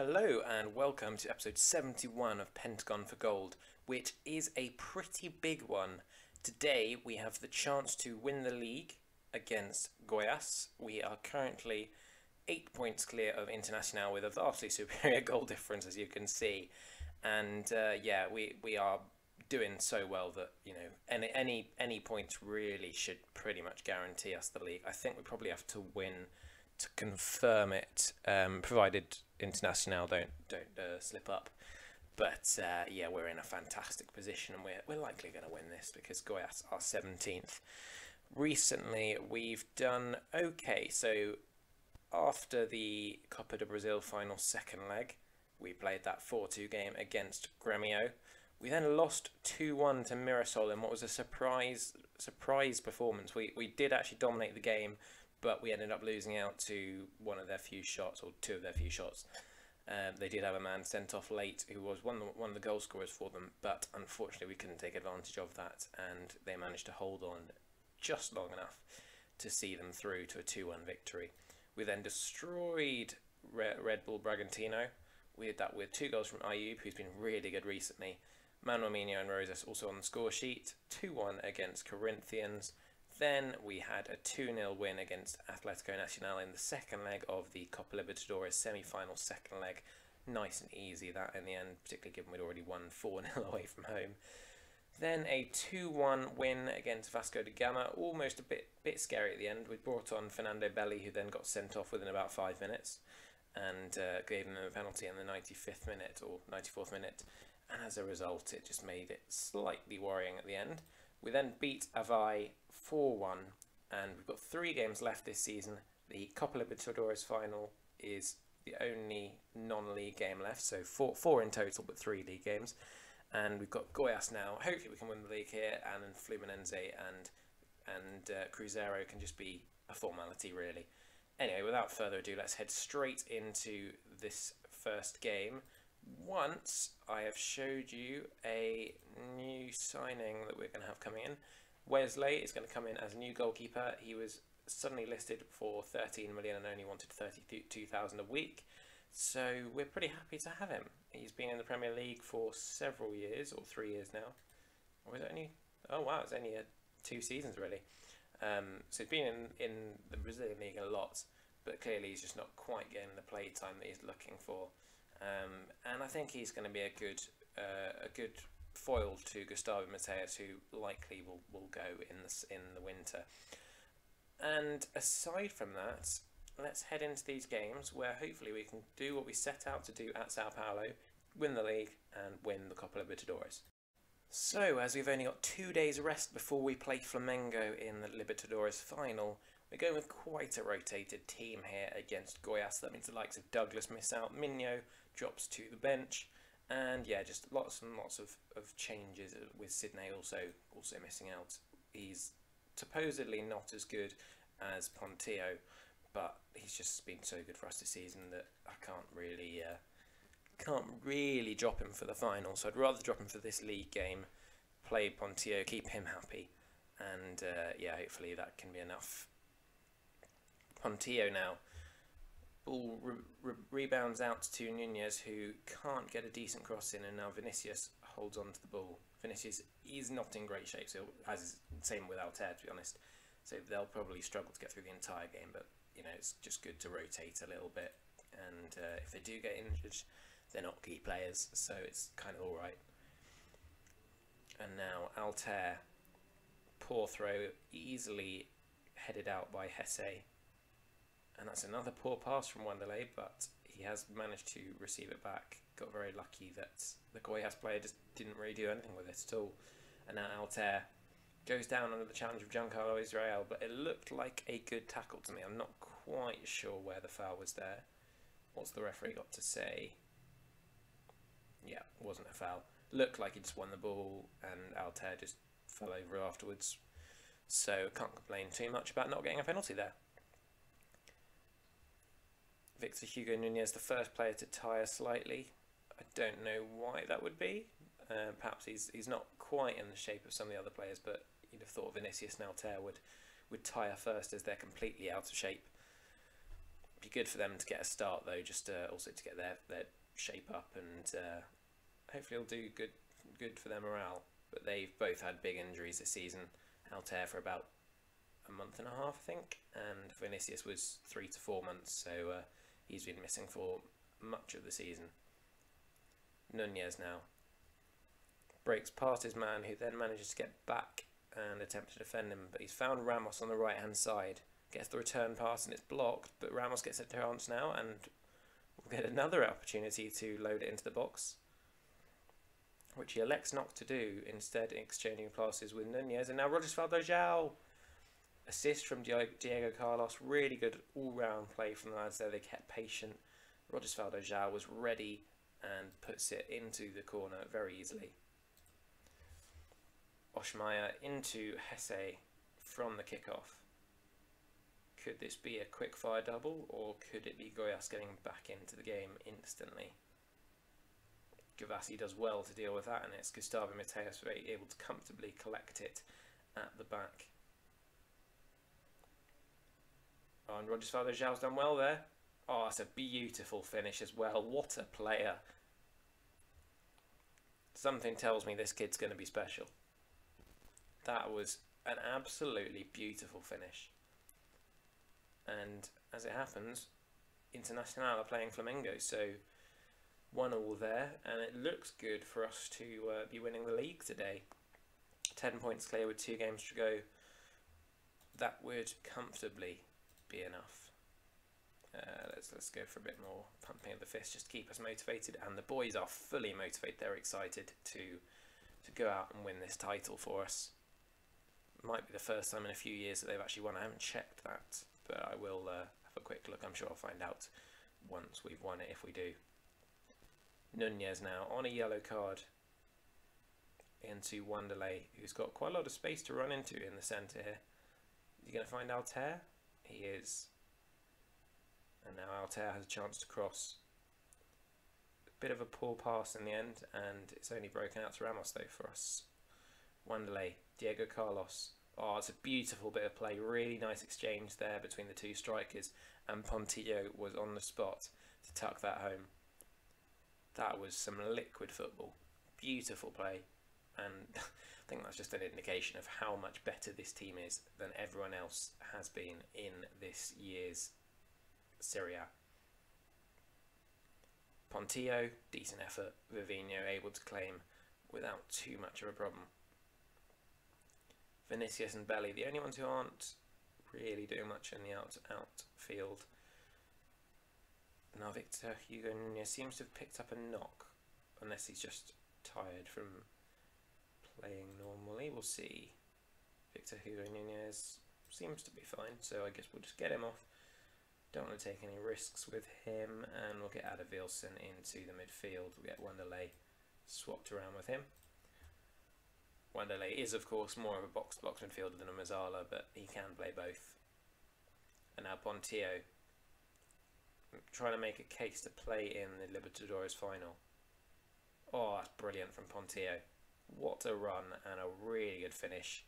Hello and welcome to episode 71 of Pentagon for Gold, which is a pretty big one. Today we have the chance to win the league against Goias. We are currently 8 points clear of Internacional with a vastly superior goal difference, as you can see. And we are doing so well that, any points really should pretty much guarantee us the league. I think we probably have to win to confirm it, provided Internacional don't slip up. But we're in a fantastic position, and we're likely going to win this because Goiás are 17th. Recently, we've done okay. So after the Copa do Brasil final second leg, we played that 4-2 game against Grêmio. We then lost 2-1 to Mirassol in what was a surprise performance. We did actually dominate the game, but we ended up losing out to one of their few shots, or two of their few shots. They did have a man sent off late who was one of the goal scorers for them, but unfortunately we couldn't take advantage of that, and they managed to hold on just long enough to see them through to a 2-1 victory. We then destroyed Red Bull Bragantino. We did that with 2 goals from Ayub, who's been really good recently. Manuel Minho and Rosas also on the score sheet. 2-1 against Corinthians. Then we had a 2-0 win against Atlético Nacional in the second leg of the Copa Libertadores semi-final second leg. Nice and easy that in the end, particularly given we'd already won 4-0 away from home. Then a 2-1 win against Vasco da Gama, almost a bit scary at the end. We brought on Fernando Belli, who then got sent off within about 5 minutes, and gave them a penalty in the 95th minute or 94th minute. And as a result, it just made it slightly worrying at the end. We then beat Avaí 4-1, and we've got 3 games left this season. The Copa Libertadores final is the only non-league game left, so four in total, but 3 league games. And we've got Goiás now. Hopefully we can win the league here, and then Fluminense and Cruzeiro can just be a formality, really. Anyway, without further ado, let's head straight into this first game. Once I have showed you a new signing that we're going to have coming in. Wesley is going to come in as a new goalkeeper. He was suddenly listed for 13 million and only wanted 32,000 a week. So we're pretty happy to have him. He's been in the Premier League for several years, or 3 years now. Or is it only... Oh wow, it's only 2 seasons really. So he's been in the Brazilian League a lot, but clearly he's just not quite getting the play time that he's looking for. And I think he's going to be a good foil to Gustavo Mateus, who likely will go in the winter. And aside from that, let's head into these games where hopefully we can do what we set out to do at Sao Paulo, win the league and win the Copa Libertadores. So, as we've only got 2 days rest before we play Flamengo in the Libertadores final, we're going with quite a rotated team here against Goiás. That means the likes of Douglas miss out, Minho drops to the bench, and yeah, just lots and lots of changes, with Sidney also missing out. He's supposedly not as good as Pontillo, but he's just been so good for us this season that I can't really drop him for the final. So I'd rather drop him for this league game, play Pontillo, keep him happy, and hopefully that can be enough. Pontillo now. Ball rebounds out to Nunez, who can't get a decent cross in, and now Vinicius holds on to the ball. Vinicius is not in great shape, so as is the same with Altair, to be honest. So they'll probably struggle to get through the entire game, but it's just good to rotate a little bit. And if they do get injured, they're not key players, so it's kind of all right. And now Altair, poor throw, easily headed out by Hesse. And that's another poor pass from Wanderlei, but he has managed to receive it back. Got very lucky that the Goiás player just didn't really do anything with it at all. And now Altair goes down under the challenge of Giancarlo Israel, but it looked like a good tackle to me. I'm not quite sure where the foul was there. What's the referee got to say? Yeah, wasn't a foul. Looked like he just won the ball, and Altair just fell over afterwards. So can't complain too much about not getting a penalty there. Victor Hugo Nunez, the first player to tire slightly. I don't know why that would be. Perhaps he's not quite in the shape of some of the other players, but you'd have thought Vinicius and Altair would tire first, as they're completely out of shape. Be good for them to get a start though, just also to get their shape up, and hopefully it'll do good for their morale. But they've both had big injuries this season. Altair for about a month and a half, I think, and Vinicius was 3 to 4 months, so he's been missing for much of the season. Nunez now breaks past his man, who then manages to get back and attempt to defend him, but he's found Ramos on the right hand side. Gets the return pass and it's blocked, but Ramos gets a chance now and will get another opportunity to load it into the box, which he elects not to do, instead exchanging passes with Nunez. And now Rodrigo João, assist from Diego Carlos, really good all-round play from the lads there. They kept patient. Rodrigo João was ready and puts it into the corner very easily. Oshmaya into Hesse from the kickoff. Could this be a quick-fire double, or could it be Goias getting back into the game instantly? Gavassi does well to deal with that, and it's Gustavo Mateus able to comfortably collect it at the back. Oh, and Rodrigo João's done well there. Oh, that's a beautiful finish as well. What a player. Something tells me this kid's going to be special. That was an absolutely beautiful finish. And as it happens, Internacional are playing Flamengo, so 1-1 there, and it looks good for us to be winning the league today. 10 points clear with 2 games to go. That would comfortably be enough. Let's go for a bit more pumping of the fist, just to keep us motivated, and the boys are fully motivated. They're excited to go out and win this title for us. Might be the first time in a few years that they've actually won. I haven't checked that, but I will have a quick look. I'm sure I'll find out once we've won it, if we do. Nunez now on a yellow card into Wanderlei, who's got quite a lot of space to run into in the centre here. Is he going to find Altair? He is. And now Altair has a chance to cross. A bit of a poor pass in the end, and it's only broken out to Ramos though for us. Wanderlei, Diego Carlos. Oh, it's a beautiful bit of play. Really nice exchange there between the two strikers, and Pontillo was on the spot to tuck that home. That was some liquid football. Beautiful play, and I think that's just an indication of how much better this team is than everyone else has been in this year's Serie A. Pontillo, decent effort. Vivinho able to claim without too much of a problem. Vinicius and Belly, the only ones who aren't really doing much in the outfield. Now Victor Hugo Nunez seems to have picked up a knock, unless he's just tired from playing normally. We'll see. Victor Hugo Nunez seems to be fine, so I guess we'll just get him off. Don't want to take any risks with him, and we'll get Adavilson into the midfield. We'll get Wanderlei swapped around with him. Wanderlei is, of course, more of a box-to-box midfielder than a Mazzala, but he can play both. And now Pontillo, trying to make a case to play in the Libertadores Final. Oh, that's brilliant from Pontillo. What a run and a really good finish.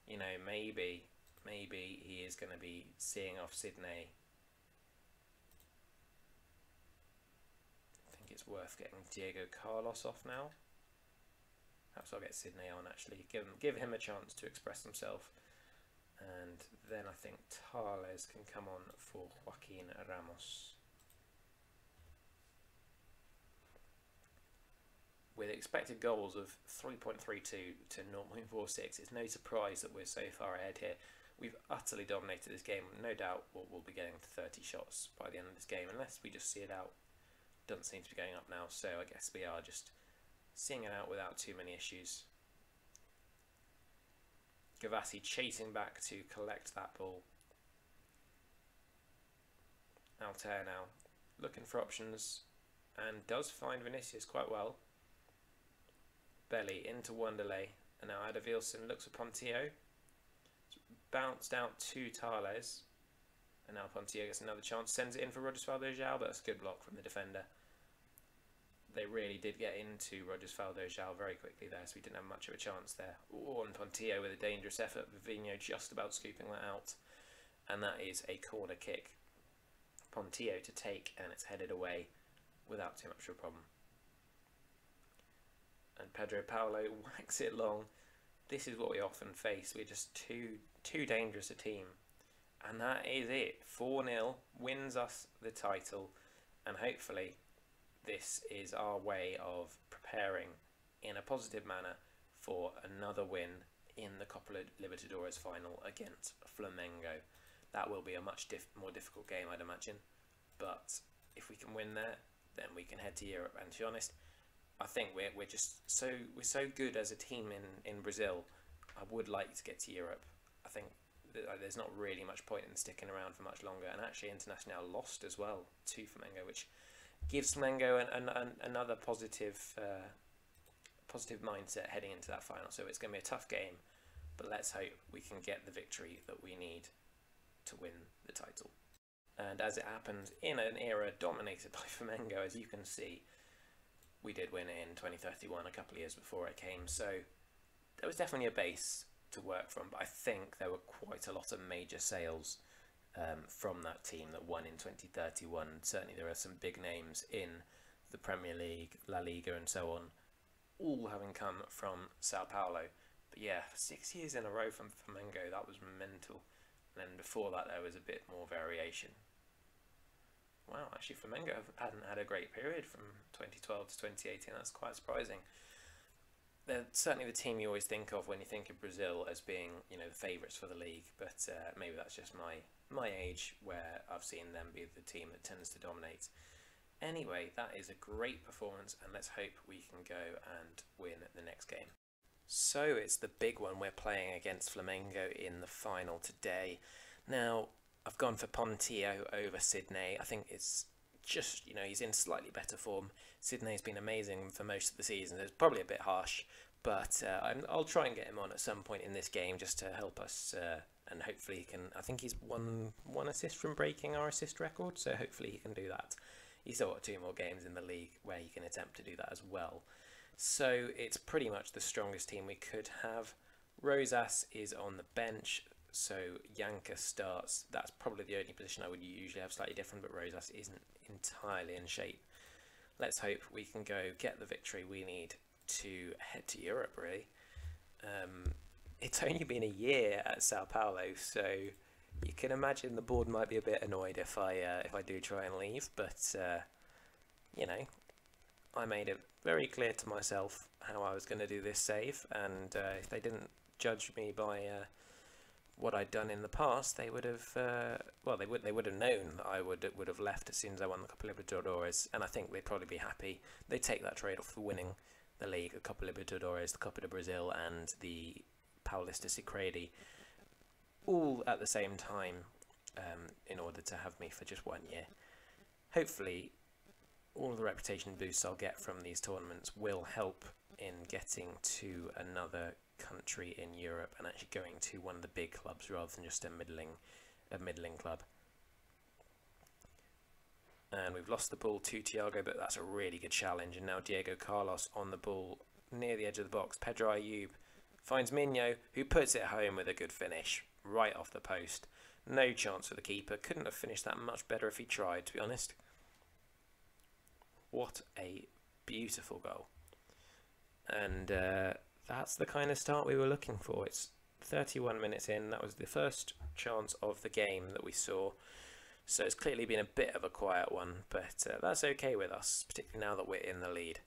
You know, maybe he is going to be seeing off Sydney. I think it's worth getting Diego Carlos off now. Perhaps I'll get Sydney on, actually. Give him a chance to express himself. And then I think Tales can come on for Joaquin Ramos. With expected goals of 3.32 to 0.46, it's no surprise that we're so far ahead here. We've utterly dominated this game. No doubt we'll be getting to 30 shots by the end of this game, unless we just see it out. Doesn't seem to be going up now, so I guess we are just seeing it out without too many issues. Gavassi chasing back to collect that ball. Altair now looking for options and does find Vinicius quite well. Belly into Wanderlei, and now Adavilson looks for Pontillo. It's bounced out to Tales, and now Pontillo gets another chance, sends it in for Rodrigo João, but that's a good block from the defender. They really did get into Rodrigo João very quickly there, so we didn't have much of a chance there. Oh, and Pontillo with a dangerous effort. Vivinho just about scooping that out, and that is a corner kick. Pontillo to take, and it's headed away without too much of a problem. And Pedro Paulo whacks it long. This is what we often face. We're just too dangerous a team. And that is it. 4-0 wins us the title, and hopefully this is our way of preparing in a positive manner for another win in the Copa Libertadores final against Flamengo. That will be a much more difficult game, I'd imagine, but if we can win there, then we can head to Europe. And to be honest, I think we're just so good as a team in Brazil. I would like to get to Europe. I think there's not really much point in sticking around for much longer. And actually, Internacional lost as well to Flamengo, which gives Flamengo another positive mindset heading into that final. So it's going to be a tough game, but let's hope we can get the victory that we need to win the title. And as it happened, in an era dominated by Flamengo, as you can see, we did win it in 2031, a couple of years before it came, so there was definitely a base to work from, but I think there were quite a lot of major sales from that team that won in 2031. Certainly there are some big names in the Premier League, La Liga and so on, all having come from Sao Paulo. But yeah, 6 years in a row from Flamengo, that was mental. And then before that there was a bit more variation. Wow, actually Flamengo hadn't had a great period from 2012 to 2018. That's quite surprising. They're certainly the team you always think of when you think of Brazil as being, you know, the favourites for the league. But maybe that's just my age, where I've seen them be the team that tends to dominate. Anyway, that is a great performance, and let's hope we can go and win the next game. So it's the big one. We're playing against Flamengo in the final today. Now, I've gone for Pontillo over Sydney. I think it's just, you know, he's in slightly better form. Sydney's been amazing for most of the season. It's probably a bit harsh, but I'll try and get him on at some point in this game just to help us, and hopefully he can. I think he's one assist from breaking our assist record, so hopefully he can do that. He's still got 2 more games in the league where he can attempt to do that as well. So it's pretty much the strongest team we could have. Rosas is on the bench, so Yanka starts. That's probably the only position I would usually have slightly different, but Rosas isn't entirely in shape. Let's hope we can go get the victory we need to head to Europe, really. It's only been a year at Sao Paulo, so you can imagine the board might be a bit annoyed if I do try and leave, but you know, I made it very clear to myself how I was going to do this save, and if they didn't judge me by what I'd done in the past, they would have they would have known that I would have left as soon as I won the Copa Libertadores, and I think they'd probably be happy. They'd take that trade off for winning the league, the Copa Libertadores, the Copa do Brasil, and the Paulista Sicredi, all at the same time, in order to have me for just 1 year. Hopefully, all of the reputation boosts I'll get from these tournaments will help in getting to another country in Europe and actually going to one of the big clubs rather than just a middling club. And we've lost the ball to Thiago, but that's a really good challenge. And now Diego Carlos on the ball near the edge of the box. Pedro Ayub finds Minho, who puts it home with a good finish right off the post. No chance for the keeper. Couldn't have finished that much better if he tried, to be honest. What a beautiful goal. And that's the kind of start we were looking for. It's 31 minutes in. That was the first chance of the game that we saw. So it's clearly been a bit of a quiet one, but that's okay with us, particularly now that we're in the lead.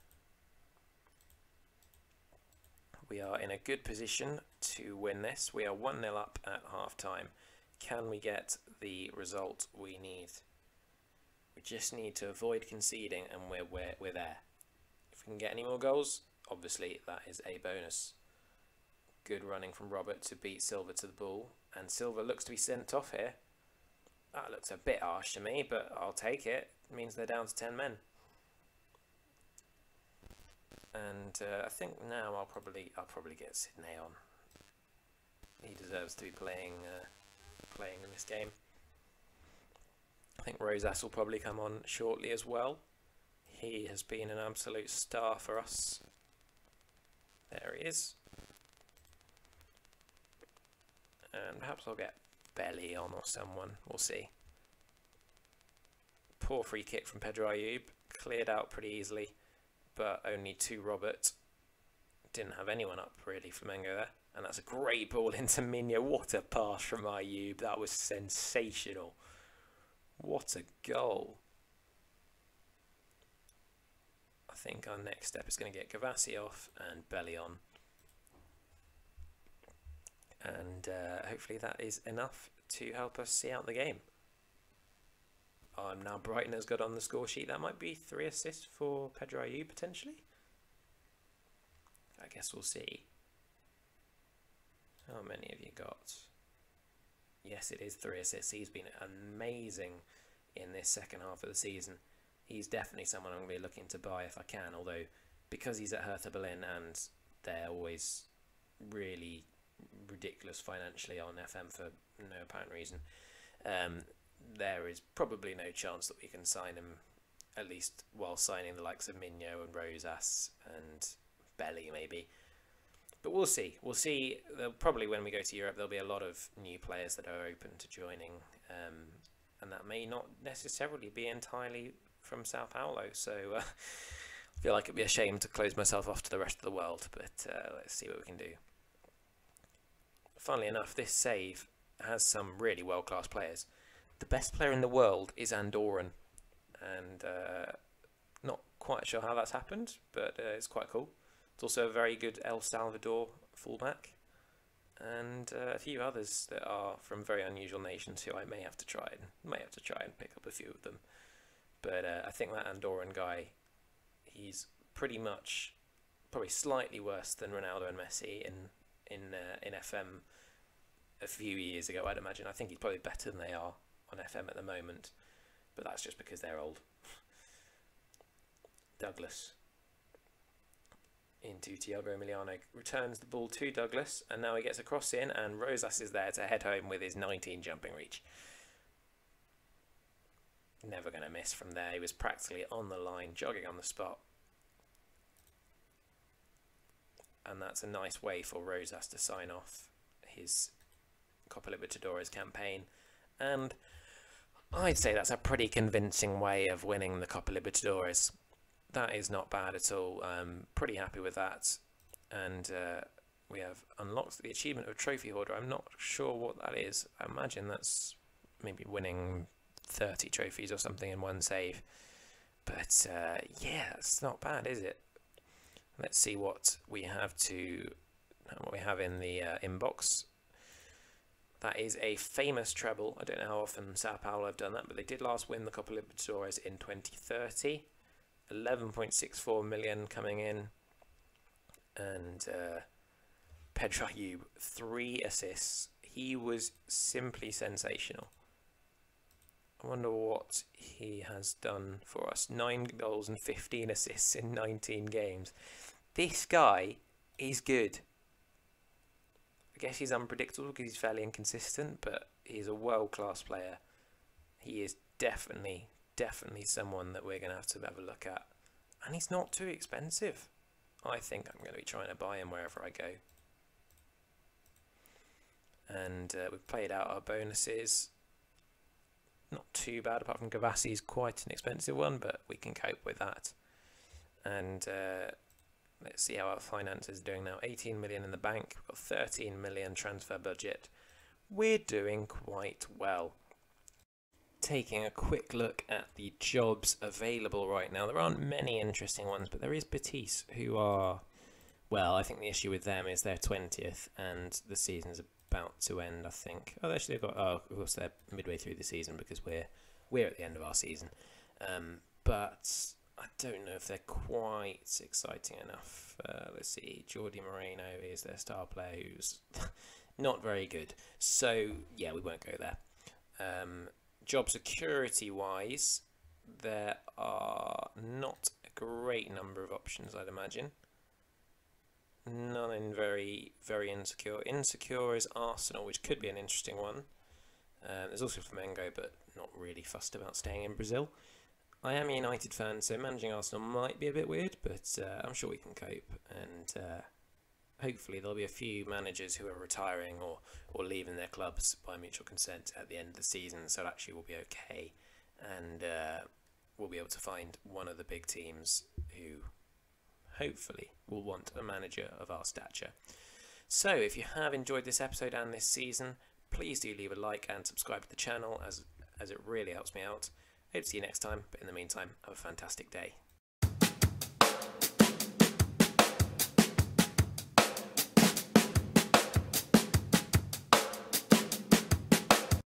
We are in a good position to win this. We are 1-0 up at half-time. Can we get the result we need? We just need to avoid conceding, and we're there. If we can get any more goals, obviously that is a bonus. Good running from Robert to beat Silva to the ball, and Silva looks to be sent off here. That looks a bit harsh to me, but I'll take it. It means they're down to 10 men. And I think now I'll probably get Sydney on. He deserves to be playing in this game. I think Rosas will probably come on shortly as well. He has been an absolute star for us. There he is. And perhaps I'll get Belly on or someone. We'll see. Poor free kick from Pedro Ayub. Cleared out pretty easily, but only to Robert. Didn't have anyone up, really, Flamengo there. And that's a great ball into Minho. What a pass from Ayub. That was sensational. What a goal. I think our next step is going to get Gavassi off and Belly on. And hopefully that is enough to help us see out the game. Now Brighton has got on the score sheet. That might be 3 assists for Pedro Ayub potentially. I guess we'll see. How many have you got? Yes, it is 3 assists. He's been amazing in this second half of the season. He's definitely someone I'm going to be looking to buy if I can. Although, because he's at Hertha Berlin and they're always really ridiculous financially on FM for no apparent reason, there is probably no chance that we can sign him, at least while signing the likes of Minho and Rosas and Belly maybe. But we'll see. We'll see. Probably when we go to Europe, there'll be a lot of new players that are open to joining, and that may not necessarily be entirely from Sao Paulo. So I feel like it'd be a shame to close myself off to the rest of the world. But let's see what we can do. Funnily enough, this save has some really world-class players. The best player in the world is Andorran, and not quite sure how that's happened, but it's quite cool. It's also a very good El Salvador fullback, and a few others that are from very unusual nations who I may have to try and pick up a few of them. But I think that Andorran guy, he's pretty much probably slightly worse than Ronaldo and Messi in FM a few years ago, I'd imagine. I think he's probably better than they are on FM at the moment, but that's just because they're old. Douglas into Thiago Emiliano, returns the ball to Douglas, and now he gets a cross in, and Rosas is there to head home with his 19 jumping reach. Never going to miss from there. He was practically on the line, jogging on the spot. And that's a nice way for Rosas to sign off his Copa Libertadores campaign. And I'd say that's a pretty convincing way of winning the Copa Libertadores. That is not bad at all. I'm pretty happy with that. And we have unlocked the achievement of Trophy Hoarder. I'm not sure what that is. I imagine that's maybe winning 30 trophies or something in one save. But yeah, it's not bad, is it? Let's see what we have in the inbox. That is a famous treble. I don't know how often Sao Paulo have done that, but they did last win the Copa Libertadores in 2030. 11.64 million coming in, and Pedro Ayub, 3 assists. He was simply sensational. I wonder what he has done for us. 9 goals and 15 assists in 19 games. This guy is good. I guess he's unpredictable because he's fairly inconsistent, but he's a world-class player. He is definitely someone that we're going to have a look at. And he's not too expensive. I think I'm going to be trying to buy him wherever I go. And we've played out our bonuses. Not too bad, apart from Gavassi's quite an expensive one, but we can cope with that. And let's see how our finances are doing now. 18 million in the bank. We've got 13 million transfer budget. We're doing quite well. Taking a quick look at the jobs available right now. There aren't many interesting ones, but there is Betis, who are, well, I think the issue with them is they're 20th and the season's about to end, I think. Oh, actually they've got, of course they're midway through the season because we're at the end of our season. But I don't know if they're quite exciting enough. Let's see, Jordi Moreno is their star player, who's not very good. So, yeah, we won't go there. Job security wise, there are not a great number of options, I'd imagine. None in very insecure. Insecure is Arsenal, which could be an interesting one. There's also Flamengo, but not really fussed about staying in Brazil. I am a United fan, so managing Arsenal might be a bit weird, but I'm sure we can cope. And hopefully there'll be a few managers who are retiring or leaving their clubs by mutual consent at the end of the season, so actually we'll be okay. And we'll be able to find one of the big teams who hopefully will want a manager of our stature. So if you have enjoyed this episode and this season, please do leave a like and subscribe to the channel as it really helps me out. Hope to see you next time, but in the meantime, have a fantastic day.